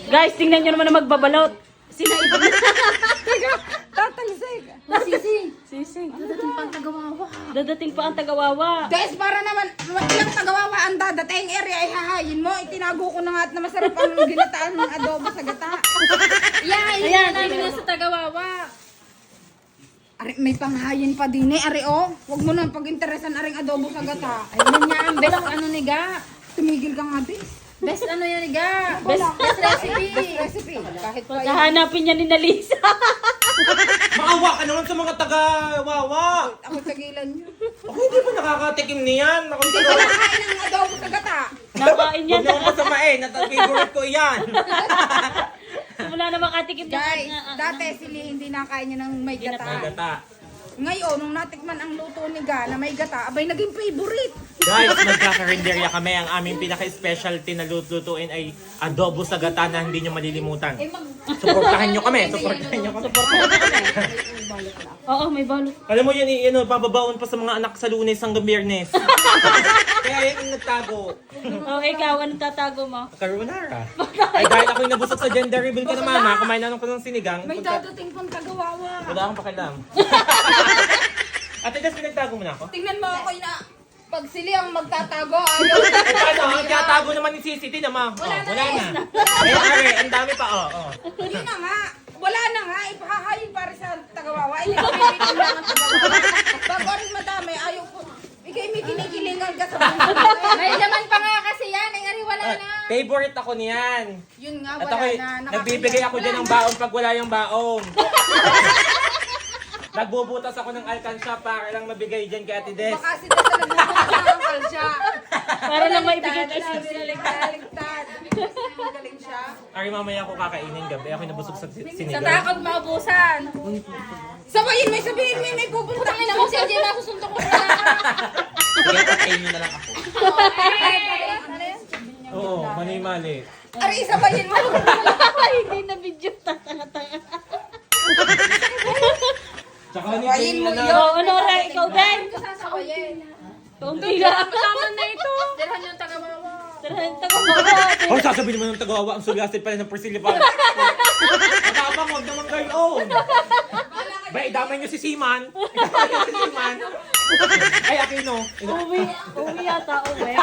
Guys, tingnan nyo naman na magbabalot. Sinaipag na. Tatalisay ka. Sisi. Sisig. Dadating pang tagawawa. Dadating pa ang tagawawa. Des, para naman, ilang tagawawa ang dadating area ay hahayin mo. Itinago ko na nga at na masarap ang ginataan ng adobo sa gata. Yan, Ayan, yan namin yan sa tagawawa. Ari, may panghayin pa din eh, ari oh. Huwag mo nang pag-interesan aring adobo sa gata. Ayun niya ang best ano niga. Tumigil ka nga, Des. Best ano yan niga. Best- Best recipe. Recipe. Kahit pa yun. Kahanapin niya ni Nalisa. Maawa ka naman sa mga taga-wawa. Ako tagilan niyo. Ako hindi pa nakakatikim niyan. Ako Hindi ko nakain ng adobo sa gata. Nakain niya. Huwag niyo akong pasamain. Favorite ko iyan. Wala na makatikim niya. Guys, dati sili hindi nakain niya ng may May gata. gata. Ngayon, nung natikman ang luto ni Ga na may gata, abay naging favorite. Guys, magkakarinderya kami. Ang aming pinaka-specialty na lutuin ay adobo sa gata na hindi nyo malilimutan. Suportahan nyo kami. Suportahan nyo kami. Oo, may balot. Alam mo yan, bababaon pa sa mga anak sa Lunes hanggang Biyernes. Kaya yan yung nagtago. Oh, ikaw, anong tatago mo? Carbonara. Ay dahil ako'y nabusog sa gender reveal ka na mama, kumain na ko ng sinigang. May dadating pang tagawawa. Wala akong pakialam. Ate, just pinagtago mo na ako? Tingnan mo ako na pag sili ang magtatago, ayaw. Ano, ang tiyatago naman ni CCT naman. Wala na. Eh, are, ang dami pa, Yun na nga. Wala na nga. Ipahahayin para sa tagawawa. Ay, nagpipitin lang ang tagawawa. Bago rin madami, ayaw ko. Ikay may kinikilingan ka sa buhay. May laman pa nga kasi yan. Ay, ari wala na. Favorite ako niyan. Yun nga, At wala ako, na. nagbibigay ako dyan ng baon pag wala yung baon. Nagbubutas ako ng alkansya para lang mabigay dyan kay Ate Des. Baka si Tessa nagbubukas ng kalsya. Para lang maibigay kay Binaligtad. Magaling siya. Ari, mamaya ako kakainin gabi. Ako'y nabusog sa Sa sinigang. takot maubusan. Sabayin mo, sabihin mo, may pupunta. Tangin ako si Angel nasusuntok ko sa Sige, patayin nyo na lang ako. Oo, mali-mali. Ari, sabayin mo. Hindi na video. Tatanga-tanga. Tsaka ni Sabayin mo Jane na yun. Oh, ano ra, ikaw din? sasabayin. Kaunti lang. Tama na ito. Dirhan yung tagawawa. Tarahan, tagawawa. Oh, sasabihin naman ng tagawawa, ang sugasin pala ng Priscilla pa. Matapang, huwag naman gayon. Ba, idamay niyo si Siman. Idamay niyo si Siman. Ay, Aquino. Uwi yata, uwi.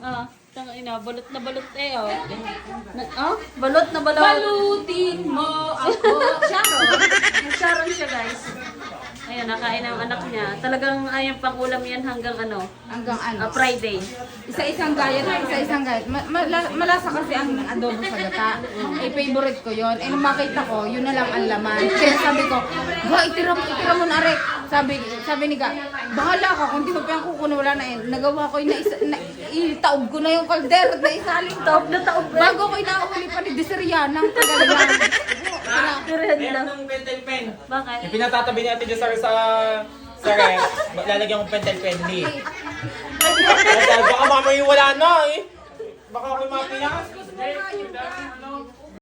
Ah, tanga ina, balot na balot eh, oh. Balot na balot. Balutin mo ako. Sharon. Sharon siya, guys. Ayan, nakain ang anak niya. Talagang ayang pangulam yan hanggang ano, Hanggang ano? Friday. Isa-isang gayat, isa-isang gayat. Malasa kasi ang adobo sa gata. Eh, favorite ko yon. Eh, nung makita ko, yun na lang ang laman. Kaya sabi ko, Ga, itira mo na, Arek. Sabi ni Ga, bahala ka, kung di mo pa yung kukunin, wala na eh. Nagawa ko yun itaob ko na yung kaldero na isaling taob na taob. Bago ko inahuli pa ni Desirian ng kagalingan. Meron ng pentel pen. Bakit? Yung pinatatabi ni Ate Des sa ref, lalagyan kong pentel pen ni. Baka mamaya wala na eh. Baka ako'y mapiyak.